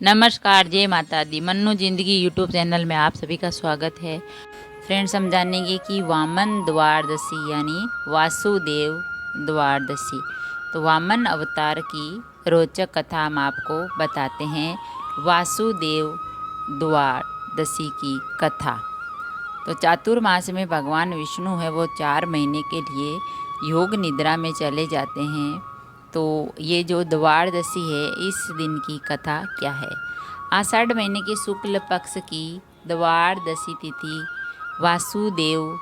नमस्कार, जय माता दी। मन्नू जिंदगी यूट्यूब चैनल में आप सभी का स्वागत है। फ्रेंड्स, हम जानेंगे कि वामन द्वादशी यानी वासुदेव द्वादशी। तो वामन अवतार की रोचक कथा हम आपको बताते हैं। वासुदेव द्वादशी की कथा। तो चातुर्मास में भगवान विष्णु है वो 4 महीने के लिए योग निद्रा में चले जाते हैं। तो ये जो द्वादशी है, इस दिन की कथा क्या है। आषाढ़ महीने के शुक्ल पक्ष की द्वादशी तिथि वासुदेव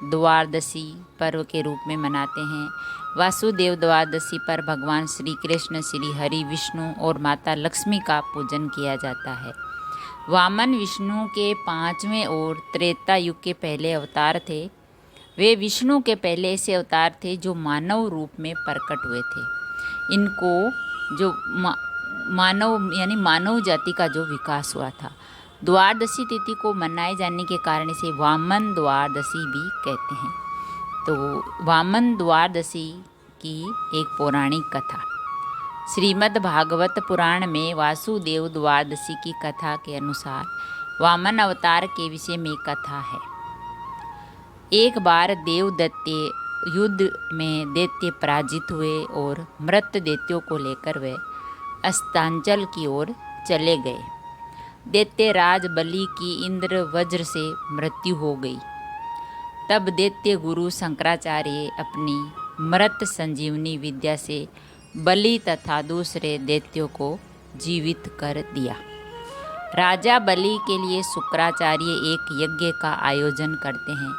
द्वादशी पर्व के रूप में मनाते हैं। वासुदेव द्वादशी पर भगवान श्री कृष्ण, श्री हरि विष्णु और माता लक्ष्मी का पूजन किया जाता है। वामन विष्णु के 5वें और त्रेता युग के पहले अवतार थे। वे विष्णु के पहले ऐसे अवतार थे जो मानव रूप में प्रकट हुए थे। इनको जो मानव यानी मानव जाति का जो विकास हुआ था। द्वादशी तिथि को मनाए जाने के कारण इसे वामन द्वादशी भी कहते हैं। तो वामन द्वादशी की एक पौराणिक कथा। श्रीमद् भागवत पुराण में वासुदेव द्वादशी की कथा के अनुसार वामन अवतार के विषय में कथा है। एक बार देवदत्ते युद्ध में दैत्य पराजित हुए और मृत दैत्यों को लेकर वे अस्तांचल की ओर चले गए। दैत्य राज बलि की इंद्र वज्र से मृत्यु हो गई। तब दैत्य गुरु शंकराचार्य अपनी मृत संजीवनी विद्या से बलि तथा दूसरे दैत्यों को जीवित कर दिया। राजा बलि के लिए शुक्राचार्य एक यज्ञ का आयोजन करते हैं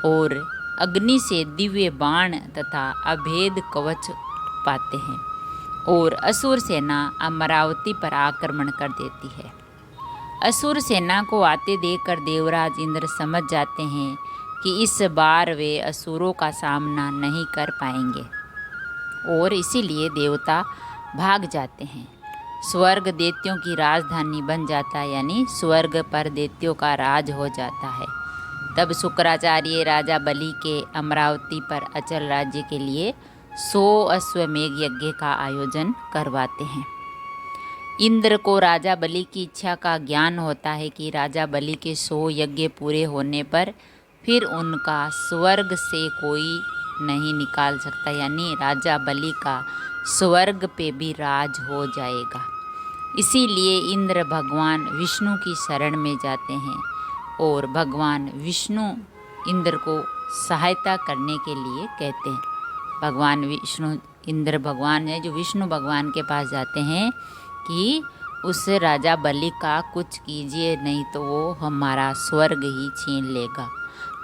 और अग्नि से दिव्य बाण तथा अभेद कवच पाते हैं और असुर सेना अमरावती पर आक्रमण कर देती है। असुर सेना को आते देखकर देवराज इंद्र समझ जाते हैं कि इस बार वे असुरों का सामना नहीं कर पाएंगे और इसीलिए देवता भाग जाते हैं। स्वर्ग दैत्यों की राजधानी बन जाता है, यानी स्वर्ग पर दैत्यों का राज हो जाता है। तब शुक्राचार्य राजा बलि के अमरावती पर अचल राज्य के लिए 100 अश्वमेघ यज्ञ का आयोजन करवाते हैं। इंद्र को राजा बलि की इच्छा का ज्ञान होता है कि राजा बलि के 100 यज्ञ पूरे होने पर फिर उनका स्वर्ग से कोई नहीं निकाल सकता, यानी राजा बलि का स्वर्ग पे भी राज हो जाएगा। इसीलिए इंद्र भगवान विष्णु की शरण में जाते हैं और भगवान विष्णु इंद्र को सहायता करने के लिए कहते हैं। भगवान विष्णु इंद्र भगवान है जो विष्णु भगवान के पास जाते हैं कि उस राजा बलि का कुछ कीजिए, नहीं तो वो हमारा स्वर्ग ही छीन लेगा,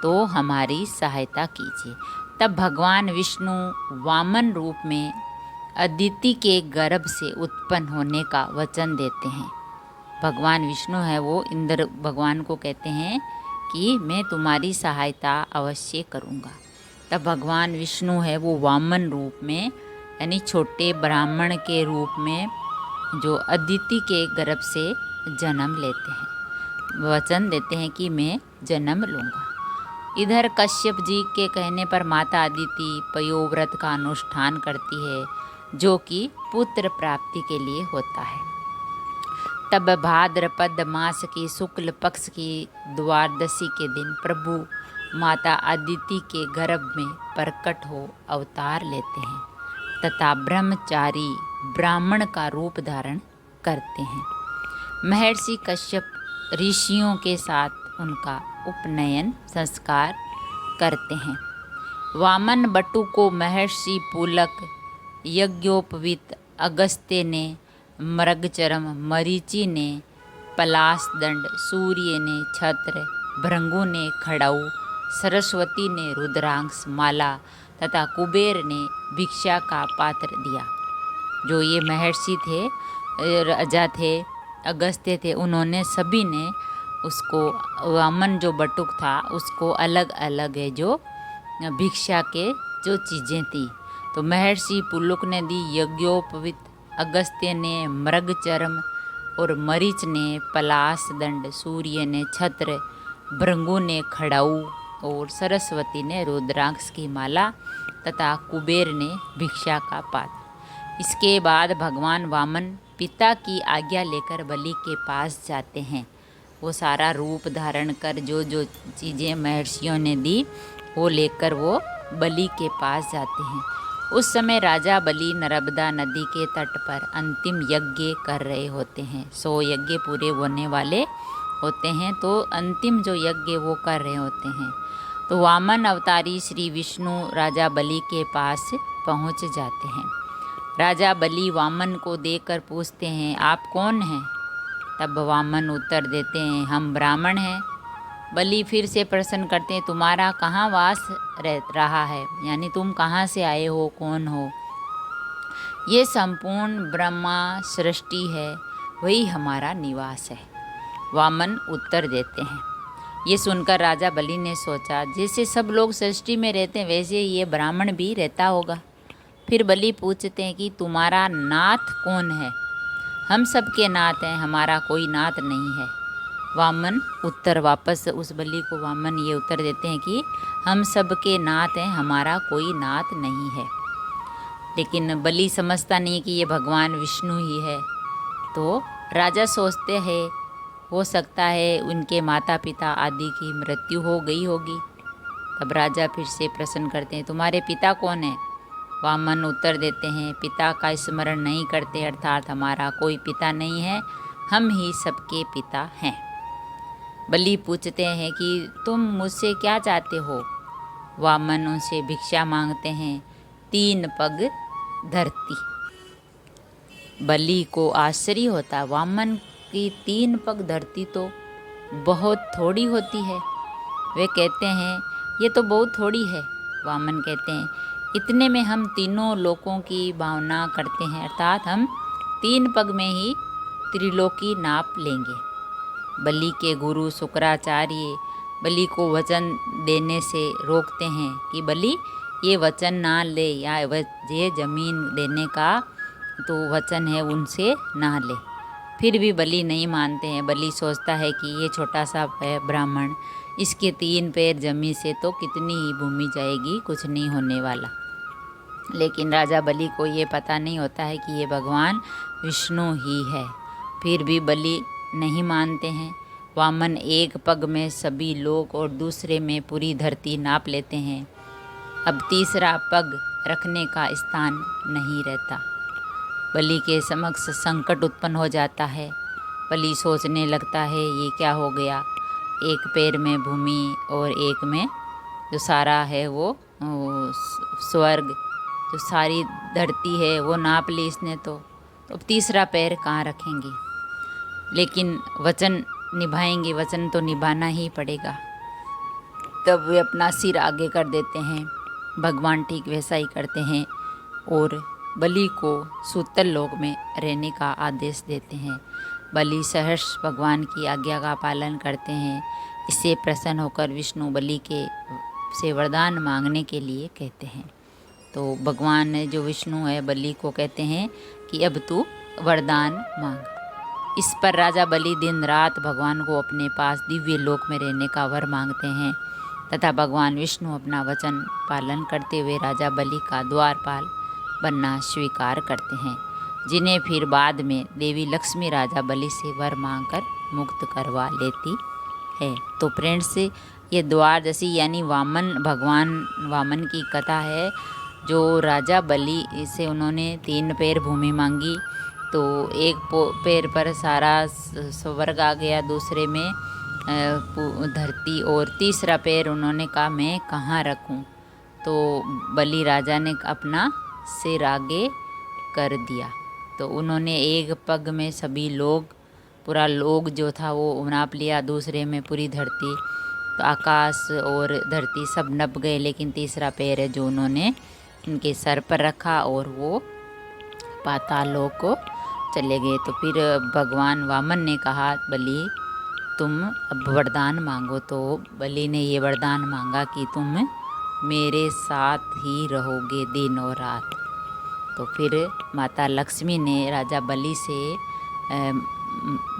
तो हमारी सहायता कीजिए। तब भगवान विष्णु वामन रूप में अदिति के गर्भ से उत्पन्न होने का वचन देते हैं। भगवान विष्णु है वो इंद्र भगवान को कहते हैं कि मैं तुम्हारी सहायता अवश्य करूँगा। तब भगवान विष्णु है वो वामन रूप में यानी छोटे ब्राह्मण के रूप में जो अदिति के गर्भ से जन्म लेते हैं, वचन देते हैं कि मैं जन्म लूँगा। इधर कश्यप जी के कहने पर माता अदिति पयोव्रत का अनुष्ठान करती है, जो कि पुत्र प्राप्ति के लिए होता है। तब भाद्रपद मास की शुक्ल पक्ष की द्वादशी के दिन प्रभु माता अदिति के गर्भ में प्रकट हो अवतार लेते हैं तथा ब्रह्मचारी ब्राह्मण का रूप धारण करते हैं। महर्षि कश्यप ऋषियों के साथ उनका उपनयन संस्कार करते हैं। वामन बटु को महर्षि पुलक, यज्ञोपवीत अगस्त्य ने मृगचरम, मरीचि ने पलाश दंड, सूर्य ने छत्र, भृंगु ने खड़ाऊ, सरस्वती ने रुद्रांश माला तथा कुबेर ने भिक्षा का पात्र दिया। जो ये महर्षि थे, राजा थे, अगस्त्य थे, उन्होंने सभी ने उसको वामन जो बटुक था उसको अलग अलग है जो भिक्षा के जो चीज़ें थी। तो महर्षि पुलुक ने दी यज्ञोपवीत, अगस्त्य ने मृगचरम और मरीच ने पलाश दंड, सूर्य ने छत्र, भृंगु ने खड़ाऊ और सरस्वती ने रुद्राक्ष की माला तथा कुबेर ने भिक्षा का पात्र। इसके बाद भगवान वामन पिता की आज्ञा लेकर बलि के पास जाते हैं। वो सारा रूप धारण कर जो जो चीज़ें महर्षियों ने दी वो लेकर वो बलि के पास जाते हैं। उस समय राजा बलि नर्मदा नदी के तट पर अंतिम यज्ञ कर रहे होते हैं। 100 यज्ञ पूरे होने वाले होते हैं, तो अंतिम जो यज्ञ वो कर रहे होते हैं। तो वामन अवतारी श्री विष्णु राजा बलि के पास पहुंच जाते हैं। राजा बलि वामन को देखकर पूछते हैं, आप कौन हैं? तब वामन उत्तर देते हैं, हम ब्राह्मण हैं। बलि फिर से प्रश्न करते हैं, तुम्हारा कहाँ वास रह रहा है, यानी तुम कहाँ से आए हो, कौन हो? ये संपूर्ण ब्रह्मा सृष्टि है, वही हमारा निवास है, वामन उत्तर देते हैं। ये सुनकर राजा बलि ने सोचा, जैसे सब लोग सृष्टि में रहते हैं वैसे ये ब्राह्मण भी रहता होगा। फिर बलि पूछते हैं कि तुम्हारा नाथ कौन है? हम सबके नाथ हैं, हमारा कोई नाथ नहीं है। वामन उत्तर वापस उस बलि को वामन ये उत्तर देते हैं कि हम सबके नाथ हैं, हमारा कोई नाथ नहीं है। लेकिन बलि समझता नहीं कि ये भगवान विष्णु ही है। तो राजा सोचते हैं हो सकता है उनके माता पिता आदि की मृत्यु हो गई होगी। तब राजा फिर से प्रश्न करते हैं, तुम्हारे पिता कौन है? वामन उत्तर देते हैं, पिता का स्मरण नहीं करते, अर्थात हमारा कोई पिता नहीं है, हम ही सबके पिता हैं। बलि पूछते हैं कि तुम मुझसे क्या चाहते हो? वामन उनसे भिक्षा मांगते हैं, 3 पग धरती। बलि को आश्चर्य होता, वामन की 3 पग धरती तो बहुत थोड़ी होती है। वे कहते हैं ये तो बहुत थोड़ी है। वामन कहते हैं इतने में हम तीनों लोकों की भावना करते हैं, अर्थात हम 3 पग में ही त्रिलोकी नाप लेंगे। बलि के गुरु शुक्राचार्य बलि को वचन देने से रोकते हैं कि बलि ये वचन ना ले, या ये जमीन देने का तो वचन है उनसे ना ले। फिर भी बलि नहीं मानते हैं। बलि सोचता है कि ये छोटा सा है ब्राह्मण, इसके 3 पैर जमीन से तो कितनी ही भूमि जाएगी, कुछ नहीं होने वाला। लेकिन राजा बलि को ये पता नहीं होता है कि ये भगवान विष्णु ही है। फिर भी बलि नहीं मानते हैं। वामन 1 पग में सभी लोग और दूसरे में पूरी धरती नाप लेते हैं। अब तीसरा पग रखने का स्थान नहीं रहता। बलि के समक्ष संकट उत्पन्न हो जाता है। बलि सोचने लगता है ये क्या हो गया, 1 पैर में भूमि और 1 में जो सारा है वो स्वर्ग, जो सारी धरती है वो नाप ली इसने। तो अब तीसरा पैर कहाँ रखेंगे? लेकिन वचन निभाएंगे, वचन तो निभाना ही पड़ेगा। तब वे अपना सिर आगे कर देते हैं। भगवान ठीक वैसा ही करते हैं और बलि को सूतल लोक में रहने का आदेश देते हैं। बलि सहर्ष भगवान की आज्ञा का पालन करते हैं। इससे प्रसन्न होकर विष्णु बलि के से वरदान मांगने के लिए कहते हैं। तो भगवान जो विष्णु है बलि को कहते हैं कि अब तू वरदान मांग। इस पर राजा बलि दिन रात भगवान को अपने पास दिव्य लोक में रहने का वर मांगते हैं तथा भगवान विष्णु अपना वचन पालन करते हुए राजा बलि का द्वारपाल बनना स्वीकार करते हैं, जिन्हें फिर बाद में देवी लक्ष्मी राजा बलि से वर मांगकर मुक्त करवा लेती है। तो फ्रेंड्स, ये द्वादशी यानी भगवान वामन की कथा है। जो राजा बलि से उन्होंने 3 पैर भूमि मांगी, तो 1 पैर पर सारा स्वर्ग आ गया, दूसरे में धरती, और तीसरा पैर उन्होंने कहा मैं कहाँ रखूं। तो बलि राजा ने अपना सिर आगे कर दिया। तो उन्होंने 1 पग में सभी लोग, पूरा लोग जो था वो नाप लिया, दूसरे में पूरी धरती, तो आकाश और धरती सब नप गए। लेकिन तीसरा पैर है जो उन्होंने उनके सर पर रखा और वो पाताल लोक को चले गए। तो फिर भगवान वामन ने कहा बलि तुम अब वरदान मांगो। तो बलि ने ये वरदान मांगा कि तुम मेरे साथ ही रहोगे दिन और रात। तो फिर माता लक्ष्मी ने राजा बलि से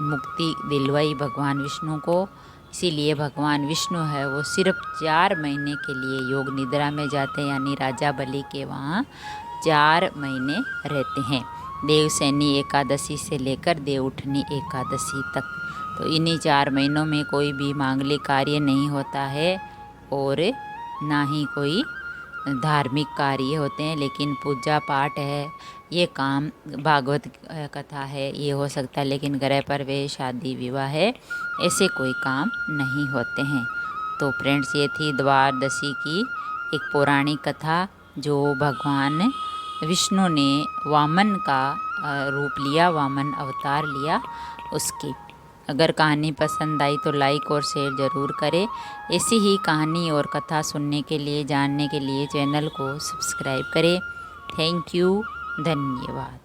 मुक्ति दिलवाई भगवान विष्णु को। इसीलिए भगवान विष्णु है वो सिर्फ 4 महीने के लिए योग निद्रा में जाते हैं, यानी राजा बलि के वहाँ 4 महीने रहते हैं। देवसैनी एकादशी से लेकर देवउठनी एकादशी तक। तो इन्हीं 4 महीनों में कोई भी मांगलिक कार्य नहीं होता है और ना ही कोई धार्मिक कार्य होते हैं, लेकिन पूजा पाठ है, ये काम, भागवत कथा है, ये हो सकता है, लेकिन गृह प्रवेश, शादी विवाह है, ऐसे कोई काम नहीं होते हैं। तो फ्रेंड्स, ये थी द्वादशी की एक पौराणिक कथा, जो भगवान विष्णु ने वामन का रूप लिया, वामन अवतार लिया उसकी। अगर कहानी पसंद आई तो लाइक और शेयर ज़रूर करें। ऐसी ही कहानी और कथा सुनने के लिए, जानने के लिए चैनल को सब्सक्राइब करें। थैंक यू, धन्यवाद।